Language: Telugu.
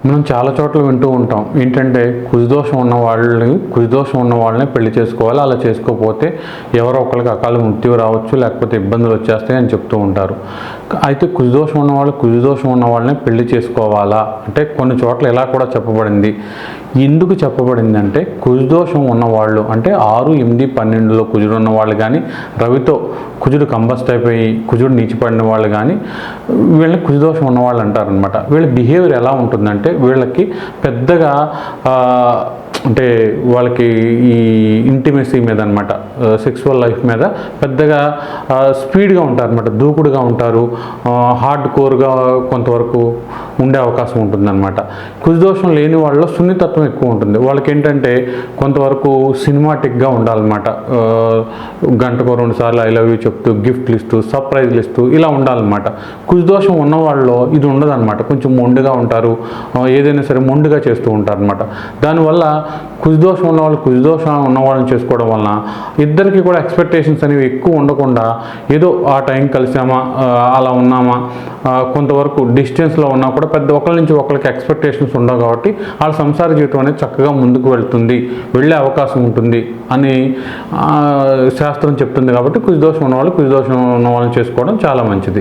మనం చాలా చోట్ల వింటూ ఉంటాం ఏంటంటే కుజదోషం ఉన్న వాళ్ళని పెళ్లి చేసుకోవాలి, అలా చేసుకోకపోతే ఎవరో ఒకరికి అకాల మృత్యు రావచ్చు, లేకపోతే ఇబ్బందులు వచ్చేస్తాయి అని చెప్తూ ఉంటారు. అయితే కుజదోషం ఉన్న వాళ్ళని పెళ్లి చేసుకోవాలా అంటే కొన్ని చోట్ల ఇలా కూడా చెప్పబడింది. ఎందుకు చెప్పబడింది అంటే కుజదోషం ఉన్నవాళ్ళు అంటే 6, 8, 12లో కుజుడు ఉన్నవాళ్ళు కానీ, రవితో కుజుడు కంబస్ట్ అయిపోయి కుజుడు నీచిపడిన వాళ్ళు కానీ వీళ్ళని కుజదోషం ఉన్నవాళ్ళు అంటారనమాట. వీళ్ళ బిహేవియర్ ఎలా ఉంటుందంటే వీళ్ళకి పెద్దగా అంటే వాళ్ళకి ఈ ఇంటిమెసీ మీద అనమాట, సెక్సువల్ లైఫ్ మీద పెద్దగా స్పీడ్గా ఉంటారనమాట, దూకుడుగా ఉంటారు, హార్డ్ కోర్గా కొంతవరకు ఉండే అవకాశం ఉంటుందన్నమాట. కుజదోషం లేని వాళ్ళలో సున్నితత్వం ఎక్కువ ఉంటుంది. వాళ్ళకి ఏంటంటే కొంతవరకు సినిమాటిక్గా ఉండాలన్నమాట. గంటకో 2 సార్లు ఐ లవ్ యూ చెప్తూ, గిఫ్ట్లు ఇస్తూ, సర్ప్రైజ్లు ఇస్తూ ఇలా ఉండాలన్నమాట. కుజదోషం ఉన్న వాళ్ళలో ఇది ఉండదన్నమాట. కొంచెం మొండిగా ఉంటారు, ఏదైనా సరే మొండిగా చేస్తూ ఉంటారనమాట. దానివల్ల కుజదోషం ఉన్న వాళ్ళని చేసుకోవడం వలన ఇద్దరికి కూడా ఎక్స్పెక్టేషన్స్ అనేవి ఎక్కువ ఉండకుండా ఏదో ఆ టైం కలిసామా, అలా ఉన్నామా, కొంతవరకు డిస్టెన్స్లో ఉన్నా కూడా పెద్ద ఒకరి నుంచి ఒకరికి ఎక్స్పెక్టేషన్స్ ఉండవు కాబట్టి వాళ్ళ సంసార జీవితం అనేది చక్కగా ముందుకు వెళ్ళే అవకాశం ఉంటుంది అని శాస్త్రం చెప్తుంది. కాబట్టి కుజదోషం ఉన్న వాళ్ళని చేసుకోవడం చాలా మంచిది.